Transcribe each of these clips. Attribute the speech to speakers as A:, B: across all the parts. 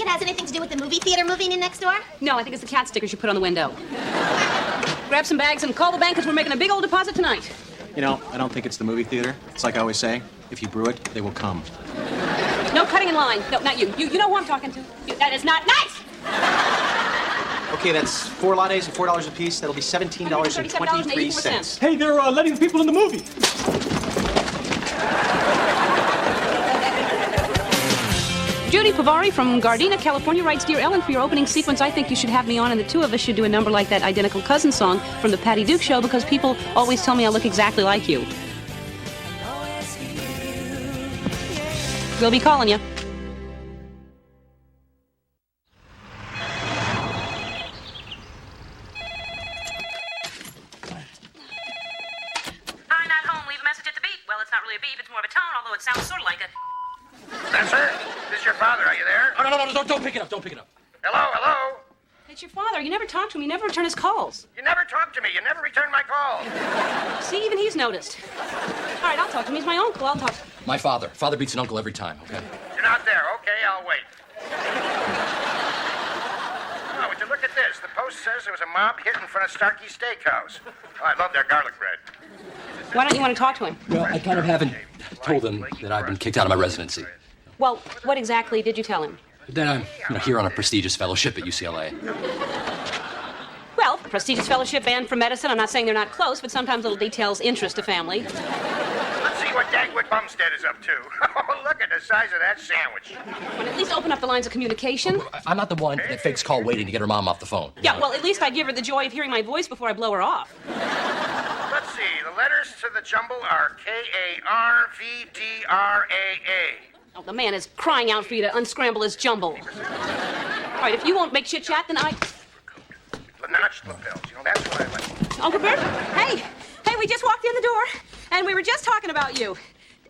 A: it has anything to do with the movie theater moving in next door?
B: No, I think it's the cat stickers you put on the window. Grab some bags and call the bank because we're making a big old deposit tonight.
C: You know, I don't think it's the movie theater. It's like I always say, if you brew it, they will come.
B: No cutting in line. No, not you. You know who I'm talking to. That is not nice!
C: Okay, that's 4 lattes and $4 a piece. That'll be $17.23.
D: Hey, they're letting the people in the movie.
B: Judy Pavari from Gardena, California writes, Dear Ellen, for your opening sequence, I think you should have me on, and the two of us should do a number like that Identical Cousin song from the Patty Duke Show, because people always tell me I look exactly like you. We'll be calling you.
E: Hi, not home. Leave a message at the beep. Well, it's not really a beep. It's more of a tone, although it sounds sort of like it.
F: Spencer, this is your father. Are you there?
D: Oh, no, don't pick it up. Don't pick it up.
F: Hello?
B: It's your father. You never talk to him. You never return his calls.
F: You never talk to me. You never return my calls.
B: See, even he's noticed. All right, I'll talk to him. He's my uncle. I'll talk to him.
D: My father. Father beats an uncle every time, okay?
F: You're not there. Okay, I'll wait. Oh, would you look at this? The Post says there was a mob hit in front of Starkey's Steakhouse. Oh, I love their garlic bread.
B: Why don't you want to talk to him?
D: Well, I kind of haven't told him that I've been kicked out of my residency.
B: Well, what exactly did you tell him?
D: Then I'm here on a prestigious fellowship at UCLA.
B: Well, prestigious fellowship and for medicine. I'm not saying they're not close, but sometimes little details interest a family.
F: Let's see what Dagwood Bumstead is up to. Oh, look at the size of that sandwich.
B: Well, at least open up the lines of communication.
D: I'm not the one that fakes call waiting to get her mom off the phone.
B: Yeah, well, at least I'd give her the joy of hearing my voice before I blow her off.
F: Let's see. The letters to the jumble are K-A-R-V-D-R-A-A.
B: Oh, the man is crying out for you to unscramble his jumble. All right, if you won't make chit-chat, then I...
F: Notched lapels. You know, that's what I like.
B: Uncle Bert? Hey, we just walked in the door, and we were just talking about you.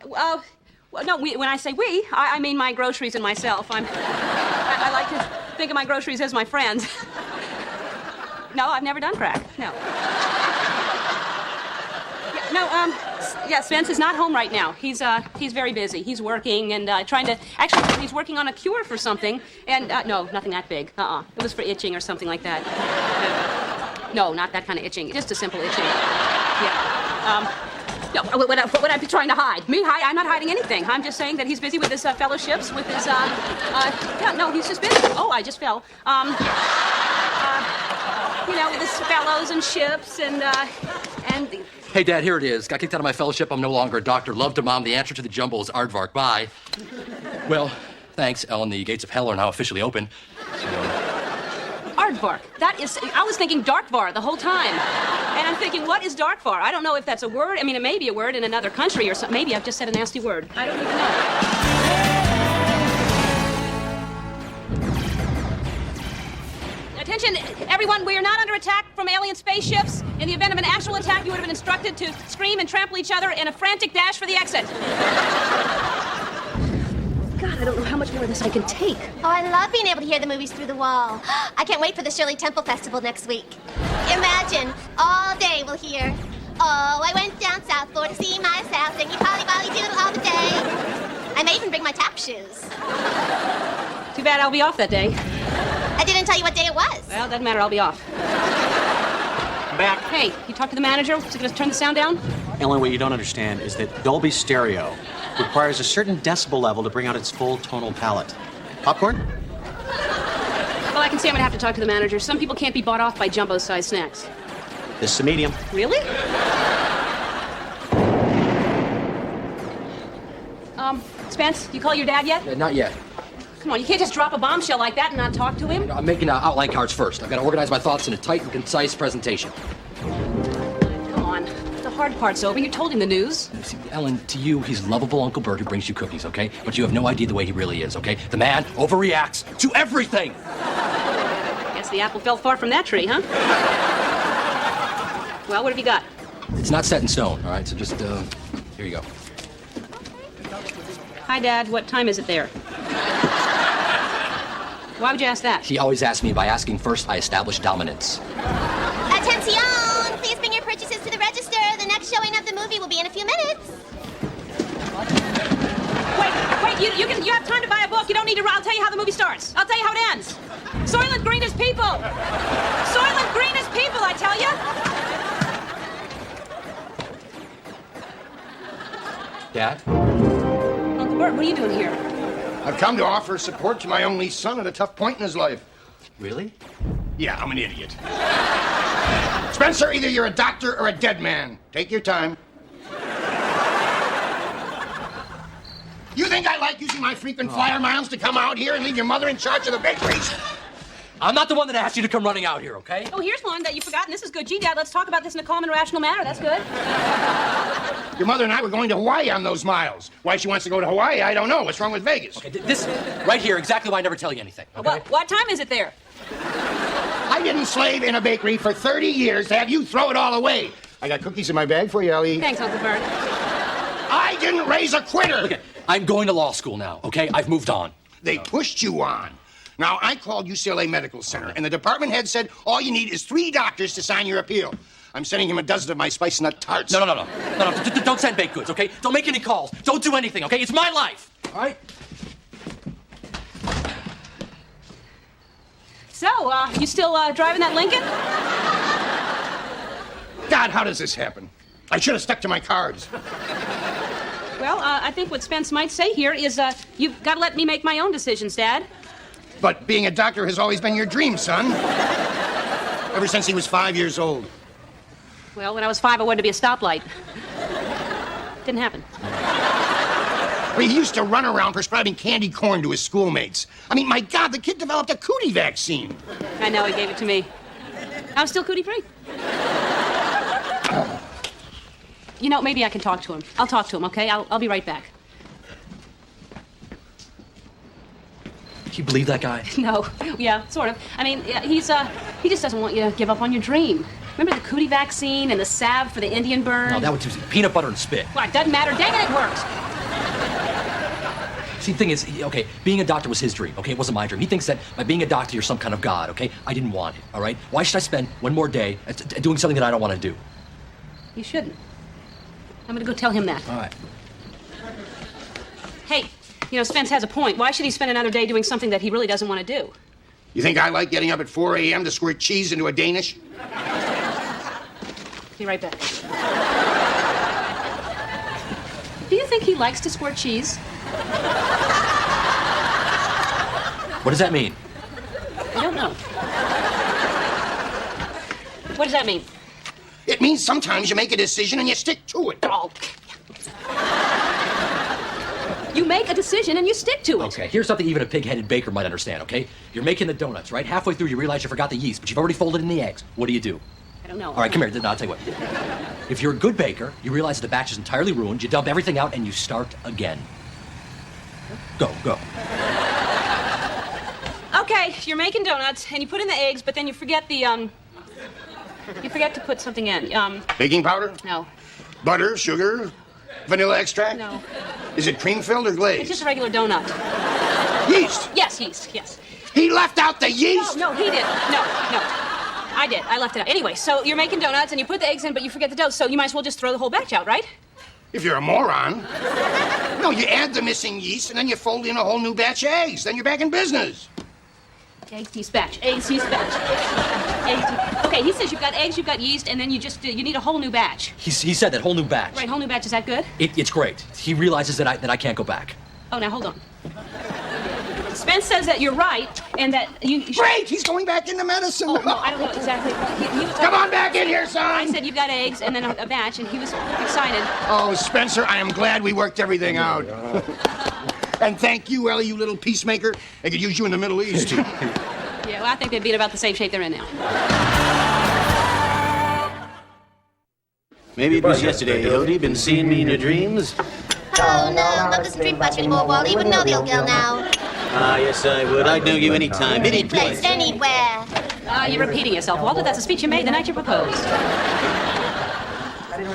B: Well, no, when I say we, I mean my groceries and myself. I like to think of my groceries as my friends. No, I've never done crack. No. Yeah, Spence is not home right now. He's very busy. He's working and trying to... Actually, he's working on a cure for something. And, no, nothing that big. It was for itching or something like that. No, not that kind of itching. Just a simple itching. Yeah. No, what would I be trying to hide? Me? I'm not hiding anything. I'm just saying that he's busy with his fellowships, with his, yeah, no, he's just busy. Oh, I just fell. With his fellows and ships and...
D: Hey, Dad, here it is. Got kicked out of my fellowship. I'm no longer a doctor. Love to Mom. The answer to the jumble is aardvark. Bye. Well, thanks, Ellen. The gates of hell are now officially open.
B: Aardvark. That is... I was thinking Darkvar the whole time. And I'm thinking, what is Darkvar? I don't know if that's a word. I mean, it may be a word in another country or something. Maybe I've just said a nasty word. I don't even know. Attention, everyone, we are not under attack from alien spaceships. In the event of an actual attack, you would have been instructed to scream and trample each other in a frantic dash for the exit. God, I don't know how much more of this I can take.
A: Oh, I love being able to hear the movies through the wall. I can't wait for the Shirley Temple Festival next week. Imagine, all day we'll hear, oh, I went down south for to see myself, singing Polly Molly Doodle all the day. I may even bring my tap shoes.
B: Too bad I'll be off that day.
A: I didn't tell you what day it was.
B: Well, doesn't matter, I'll be off.
C: I'm back.
B: Hey, you talked to the manager? Is he going to turn the sound down?
C: Ellen, what you don't understand is that Dolby Stereo requires a certain decibel level to bring out its full tonal palette. Popcorn?
B: Well, I can see I'm going to have to talk to the manager. Some people can't be bought off by jumbo-sized snacks.
C: This is a medium.
B: Really? Spence, you call your dad yet?
D: Not yet.
B: Come on, you can't just drop a bombshell like that and not talk to him.
D: I'm making outline cards first. I've got to organize my thoughts in a tight and concise presentation.
B: Come on. The hard part's over. You told him the news.
D: See, Ellen, to you, he's lovable Uncle Bert who brings you cookies, okay? But you have no idea the way he really is, okay? The man overreacts to everything!
B: Guess the apple fell far from that tree, huh? Well, what have you got?
D: It's not set in stone, all right? So just, here you go.
B: Hi, Dad. What time is it there? Why would you ask that?
D: He always asks me by asking first, I establish dominance.
A: Attention! Please bring your purchases to the register. The next showing of the movie will be in a few minutes.
B: Wait, you have time to buy a book. You don't need to. I'll tell you how the movie starts. I'll tell you how it ends. Soylent Green is people. Soylent Green is people, I tell you.
D: Dad?
B: Uncle Bert, what are you doing here?
F: I've come to offer support to my only son at a tough point in his life.
D: Really?
F: Yeah, I'm an idiot. Spencer, either you're a doctor or a dead man. Take your time. You think I like using my frequent flyer miles to come out here and leave your mother in charge of the bakeries?
D: I'm not the one that asked you to come running out here, okay?
B: Oh, here's one that you forgot, and this is good. Gee, Dad, let's talk about this in a calm and rational manner. That's good.
F: Your mother and I were going to Hawaii on those miles. Why she wants to go to Hawaii, I don't know. What's wrong with Vegas?
D: Okay, this right here, exactly why I never tell you anything, okay?
B: What time is it there?
F: I didn't slave in a bakery for 30 years to have you throw it all away. I got cookies in my bag for you, Ellie.
B: Thanks, Uncle Bert.
F: I didn't raise a quitter.
D: Okay, I'm going to law school now, okay? I've moved on.
F: They pushed you on. Now, I called UCLA Medical Center, and the department head said all you need is 3 doctors to sign your appeal. I'm sending him a dozen of my spice nut tarts.
D: No. Don't send baked goods, okay? Don't make any calls. Don't do anything, okay? It's my life, all right?
B: So, you still driving that Lincoln?
F: God, how does this happen? I should have stuck to my cards.
B: Well, I think what Spence might say here is, you've got to let me make my own decisions, Dad.
F: But being a doctor has always been your dream, son. Ever since he was 5 years old.
B: Well, when I was 5, I wanted to be a stoplight. Didn't happen.
F: Well, he used to run around prescribing candy corn to his schoolmates. I mean, my God, the kid developed a cootie vaccine.
B: I know, he gave it to me. I'm still cootie-free. You know, maybe I can talk to him. I'll talk to him, okay? I'll be right back.
D: Can you believe that guy?
B: No. Yeah, sort of. I mean, yeah, he just doesn't want you to give up on your dream. Remember the cootie vaccine and the salve for the Indian burn?
D: No, that was peanut butter and spit.
B: Well, it doesn't matter. Dang it, it works.
D: See, the thing is, okay, being a doctor was his dream, okay? It wasn't my dream. He thinks that by being a doctor, you're some kind of god, okay? I didn't want it, all right? Why should I spend one more day doing something that I don't want to do?
B: You shouldn't. I'm going to go tell him that.
D: All right.
B: Hey, you know, Spence has a point. Why should he spend another day doing something that he really doesn't want to do?
F: You think I like getting up at 4 a.m. to squirt cheese into a Danish?
B: Be right back. Do you think he likes to squirt cheese?
D: What does that mean?
B: I don't know. What does that mean?
F: It means sometimes you make a decision and you stick to it.
B: Oh. You make a decision and you stick to it.
D: Okay, here's something even a pig-headed baker might understand, okay? You're making the donuts, right? Halfway through, you realize you forgot the yeast, but you've already folded in the eggs. What do?
B: I don't know.
D: All right, come here. I'll tell you what. If you're a good baker, you realize that the batch is entirely ruined, you dump everything out, and you start again. Go.
B: Okay, you're making donuts, and you put in the eggs, but then you forget the, you forget to put something in.
F: Baking powder?
B: No.
F: Butter, sugar, vanilla extract?
B: No.
F: Is it cream-filled or glazed?
B: It's just a regular donut.
F: Yeast?
B: Yes, yeast, yes.
F: He left out the yeast?
B: No, he didn't. No. I did. I left it out. Anyway, so you're making donuts, and you put the eggs in, but you forget the dough, so you might as well just throw the whole batch out, right?
F: If you're a moron. No, you add the missing yeast, and then you fold in a whole new batch of eggs. Then you're back in business.
B: Eggs, yeast, batch. Eggs, yeast, batch. Eggs, okay, he says you've got eggs, you've got yeast, and then you just, you need a whole new batch.
D: He said that whole new batch.
B: Right, whole new batch. Is that good?
D: It's great. He realizes that I can't go back.
B: Oh, now hold on. Spence says that you're right, and that you should...
F: Great! He's going back into medicine.
B: Oh, no, I don't know exactly. He was
F: Come on back in here, son!
B: I said you've got eggs, and then a batch, and he was excited.
F: Oh, Spencer, I am glad we worked everything out. And thank you, Ellie, you little peacemaker. They could use you in the Middle East.
B: Yeah, well, I think they'd be in about the same shape they're in now.
C: Maybe it was yesterday, Yodi. Been seeing me in your dreams?
A: Oh, no, not this dream much anymore, Wally. You wouldn't know the old girl now.
C: Ah, yes, I would. I'd know you anytime, any
A: Place,
C: place.
A: anywhere.
B: You're repeating yourself, Walter. That's a speech you made the night you proposed.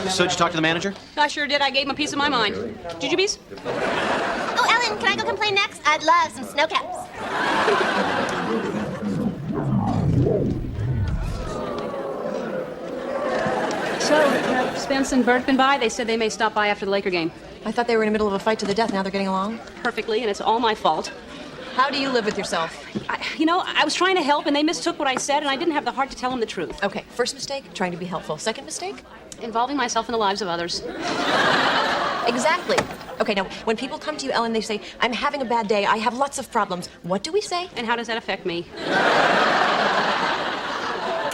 C: So, did you talk to the manager?
B: I sure did. I gave him a piece of my mind. Did you, Bees?
A: Oh, Ellen, can I go complain next? I'd love some snow caps.
B: So, Spence and Bert been by? They said they may stop by after the Laker game.
G: I thought they were in the middle of a fight to the death. Now they're getting along?
B: Perfectly, and it's all my fault.
G: How do you live with yourself?
B: I was trying to help, and they mistook what I said, and I didn't have the heart to tell them the truth.
G: Okay, first mistake, trying to be helpful. Second mistake?
B: Involving myself in the lives of others.
G: Exactly. Okay, now, when people come to you, Ellen, they say, I'm having a bad day, I have lots of problems. What do we say?
B: And how does that affect me?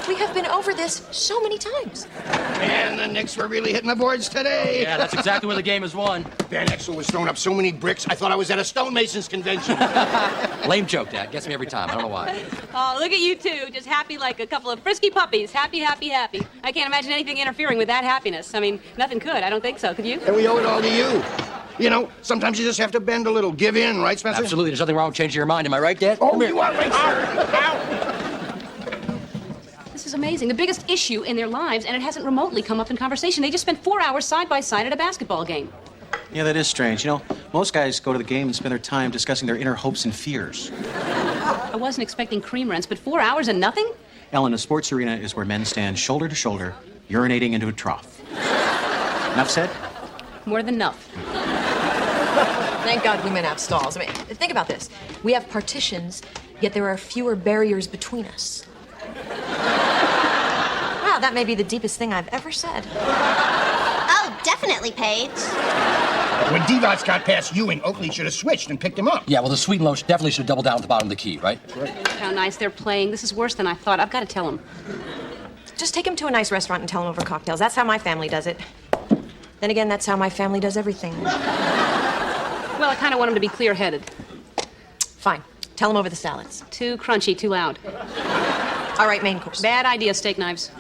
G: We have been over this so many times.
F: And the Knicks were really hitting the boards today.
D: Yeah, that's exactly where the game is won.
F: Van Exel was throwing up so many bricks, I thought I was at a stonemasons convention.
D: Lame joke, Dad. Gets me every time. I don't know why.
B: Oh, look at you two, just happy like a couple of frisky puppies. Happy, happy, happy. I can't imagine anything interfering with that happiness. I mean, nothing could. I don't think so. Could you?
F: And we owe it all to you. You know, sometimes you just have to bend a little, give in, right, Spencer?
D: Absolutely. There's nothing wrong with changing your mind. Am I right, Dad?
F: Oh,
D: Come here.
F: you are right, sir. Ow.
B: This is amazing. The biggest issue in their lives, and it hasn't remotely come up in conversation. They just spent 4 hours side by side at a basketball game.
C: Yeah, that is strange. You know, most guys go to the game and spend their time discussing their inner hopes and fears.
B: I wasn't expecting cream rents, but 4 hours and nothing?
C: Ellen, a sports arena is where men stand shoulder to shoulder, urinating into a trough. Enough said?
B: More than enough.
G: Thank God women have stalls. I mean, think about this. We have partitions, yet there are fewer barriers between us. Wow, that may be the deepest thing I've ever said.
A: Oh, definitely, Paige.
F: When Divac got past Ewing, Oakley should have switched and picked him up.
D: Yeah, well, the sweet and low definitely should double down at the bottom of the key, right?
B: How nice they're playing. This is worse than I thought. I've got to tell them.
G: Just take him to a nice restaurant and tell him over cocktails. That's how my family does it. Then again, that's how my family does everything.
B: Well, I kind of want them to be clear-headed.
G: Fine. Tell him over the salads.
B: Too crunchy, too loud.
G: All right, main course.
B: Bad idea, steak knives.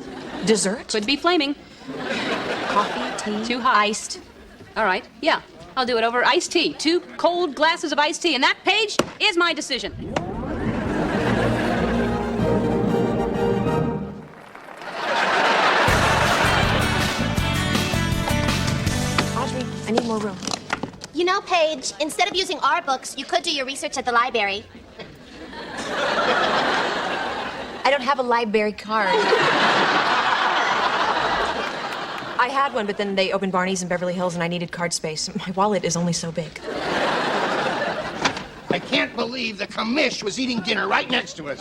G: Dessert?
B: Could be flaming.
G: Coffee, tea,
B: Too hot.
G: iced.
B: All right, yeah. I'll do it over iced tea. 2 cold glasses of iced tea. And that, Paige, is my decision.
G: Audrey, I need more room.
A: You know, Paige, instead of using our books, you could do your research at the library.
G: I don't have a library card. I had one, but then they opened Barney's in Beverly Hills and I needed card space. My wallet is only so big.
F: I can't believe the commish was eating dinner right next to us.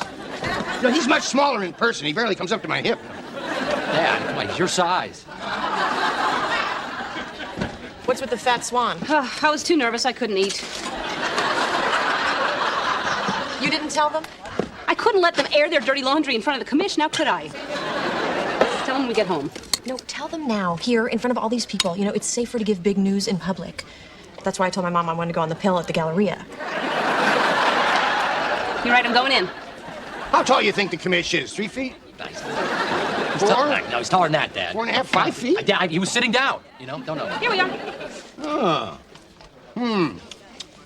F: You know, he's much smaller in person. He barely comes up to my hip.
D: Dad, come on, he's your size.
G: What's with the fat swan?
B: I was too nervous. I couldn't eat.
G: You didn't tell them?
B: I couldn't let them air their dirty laundry in front of the commish, now could I? Tell them when we get home.
G: No, tell them now, here, in front of all these people. You know, it's safer to give big news in public. That's why I told my mom I wanted to go on the pill at the Galleria.
B: You're right, I'm going in.
F: How tall you think the commish is? 3 feet?
D: Nice.
F: 4?
D: No, he's taller than that, Dad.
F: 4.5, 5 feet?
D: Dad, he was sitting down. You know, don't know.
B: Here we are.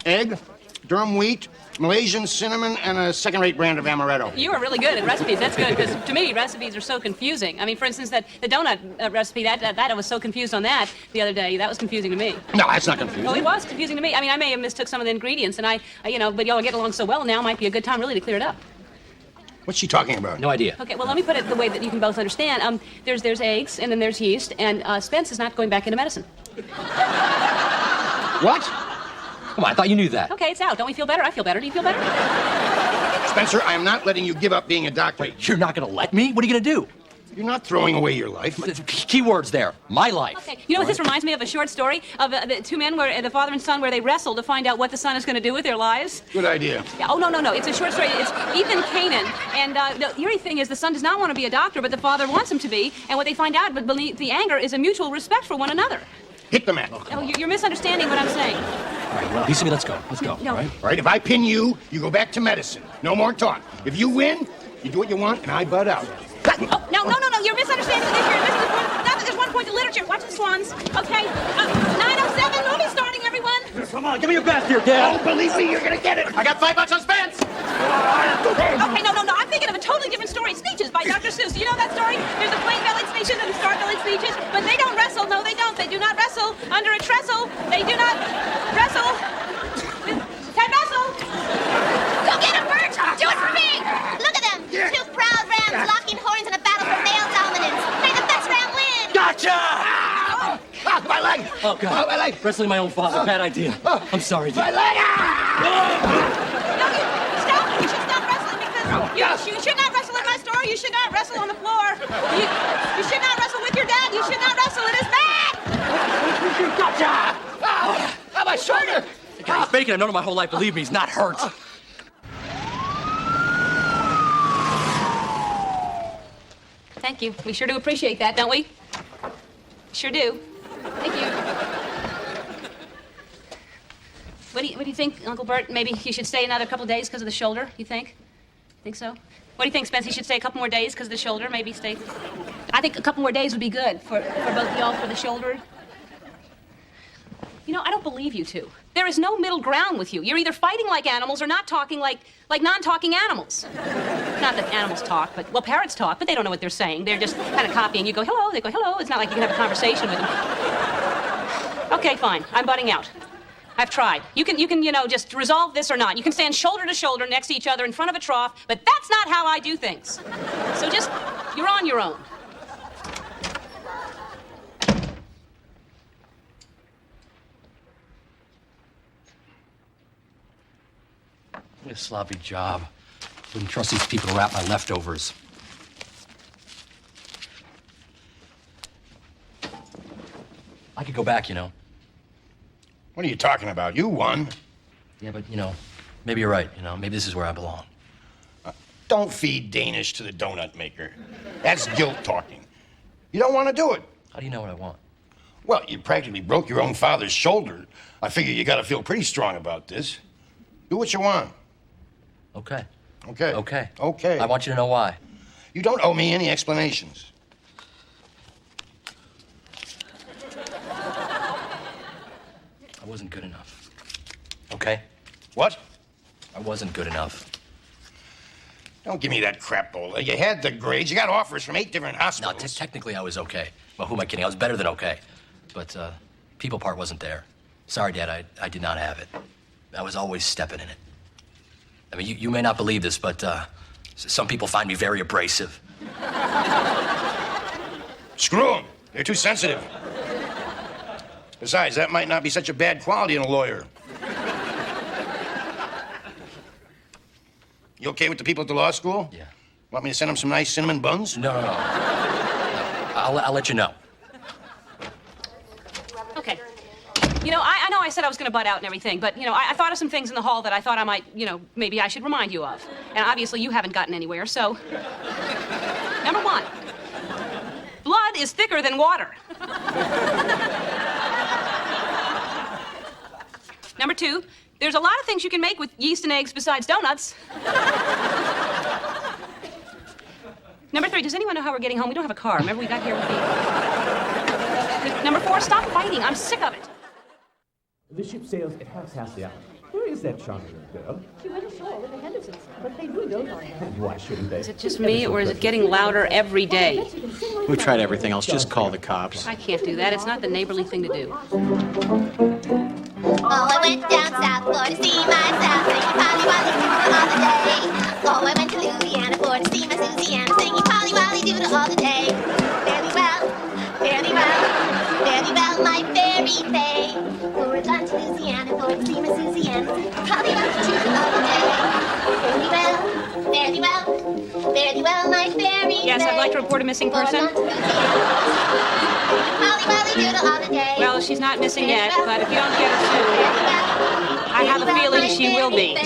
F: Egg, durum wheat, Malaysian cinnamon, and a second-rate brand of amaretto.
B: You are really good at recipes. That's good, because to me, recipes are so confusing. I mean, for instance, the donut recipe, that I was so confused on that the other day. That was confusing to me.
F: No, that's not confusing.
B: Well, it was confusing to me. I mean, I may have mistook some of the ingredients, and but y'all get along so well now, might be a good time really to clear it up.
F: What's she talking about?
D: No idea.
B: Okay, well, let me put it the way that you can both understand. There's eggs, and then there's yeast, and Spence is not going back into medicine.
F: What?
D: Come on, I thought you knew that.
B: Okay, it's out. Don't we feel better? I feel better. Do you feel better?
F: Spencer, I am not letting you give up being a doctor.
D: Wait, you're not going to let me? What are you going to do?
F: You're not throwing away your life.
D: Key words there. My life.
B: Okay, you know what this reminds me of? A short story of the 2 men, the father and son, where they wrestle to find out what the son is going to do with their lives.
F: Good idea.
B: Yeah, oh, no. It's a short story. It's Ethan Kanan. And the eerie thing is the son does not want to be a doctor, but the father wants him to be. And what they find out beneath the anger is a mutual respect for one another.
F: Hit the man.
B: Oh, you're misunderstanding what I'm saying.
D: All right, well, Lisa, let's go. Let's go.
B: No.
D: All right?
F: All right, if I pin you, you go back to medicine. No more talk. If you win, you do what you want, and I butt out.
B: Oh, no. You're misunderstanding this here. There's one point to literature. Watch the swans. Okay. 9:07, movie starting, everyone.
D: Come on, give me your best here, Dad.
F: Oh, believe me, you're gonna get it.
D: I got $5 on Spence.
B: Okay, no. I'm thinking of a totally different story. Sneetches by Dr. Seuss. You know that story? There's a plain-bellied Sneetches and a star-bellied Sneetches, but they don't wrestle. No, they don't. They do not wrestle under a trestle. They do not wrestle. Ted Russell.
A: Go get him, Bert! Do it for me! Look at them! 2 proud rams locking horns in a battle for male dominance. May the best ram win!
D: Gotcha! Oh, God.
F: My leg.
D: Wrestling my own father. Bad idea. I'm sorry,
F: My
D: Dad.
F: leg!
B: No, stop! You should stop wrestling because you should not wrestle in my store. You should not wrestle on the floor. You should not wrestle with your dad. You should not wrestle. It is bad!
F: Gotcha! Oh, my shoulder!
D: The guy's faking. I've known him my whole life. Believe me, he's not hurt.
B: Thank you. We sure do appreciate that, don't we? Sure do. Thank you. What do you think, Uncle Bert? Maybe you should stay another couple days because of the shoulder, you think? Think so? What do you think, Spence? He should stay a couple more days because of the shoulder? Maybe stay... I think a couple more days would be good for both y'all for the shoulder. You know, I don't believe you two. There is no middle ground with you. You're either fighting like animals or not talking like non-talking animals. Not that animals talk, but, well, parrots talk, but they don't know what they're saying. They're just kind of copying. You go, hello, they go, hello. It's not like you can have a conversation with them. Okay, fine. I'm butting out. I've tried. You can, just resolve this or not. You can stand shoulder to shoulder next to each other in front of a trough, but that's not how I do things. So just, you're on your own.
D: What a sloppy job. Wouldn't trust these people to wrap my leftovers. I could go back, you know.
F: What are you talking about? You won.
D: Yeah, but, maybe you're right, Maybe this is where I belong.
F: Don't feed Danish to the donut maker. That's guilt talking. You don't want to do it.
D: How do you know what I want?
F: Well, you practically broke your own father's shoulder. I figure you got to feel pretty strong about this. Do what you want.
D: Okay.
F: Okay.
D: Okay.
F: Okay.
D: I want you to know why.
F: You don't owe me any explanations.
D: I wasn't good enough. Okay?
F: What?
D: I wasn't good enough.
F: Don't give me that crap, Bola. You had the grades. You got offers from 8 different
D: No,
F: hospitals.
D: technically I was okay. Well, who am I kidding? I was better than okay. But people part wasn't there. Sorry, Dad, I did not have it. I was always stepping in it. I mean, you may not believe this, but some people find me very abrasive.
F: Screw them. They're too sensitive. Besides, that might not be such a bad quality in a lawyer. You okay with the people at the law school?
D: Yeah.
F: Want me to send them some nice cinnamon buns?
D: No. I'll let you know.
B: Okay. I know I said I was going to butt out and everything, but, I thought of some things in the hall that I thought I might, maybe I should remind you of. And obviously you haven't gotten anywhere, so... Number 1, blood is thicker than water. Number 2, there's a lot of things you can make with yeast and eggs besides donuts. Number 3, does anyone know how we're getting home? We don't have a car. Remember we got here with the... Number 4, stop fighting. I'm sick of it.
H: The ship sails at half past the hour. Where is that charming girl?
I: She went ashore with the Hendersons, but they really don't like her.
H: Why shouldn't they?
B: Is it just me, or is it getting louder every day?
C: We've tried everything else. Just call the cops.
B: I can't do that. It's not the neighborly thing to do.
A: Oh, I went down south for to see myself, singing Polly Wolly Doodle all the day. Oh, I went to Louisiana for to see my Susiana, singing Polly Wolly Doodle all the day. Very well, my fairy fae. Oh, we're gone to Louisiana for to see my Susiana, singing Polly Wolly Doodle all the day. Very well, my fairy fae.
B: Yes, I'd like to report a missing person.
A: Polly Wolly Doodle all the day.
B: Well, she's not missing yet, but if you don't get her soon, I have a feeling she will be.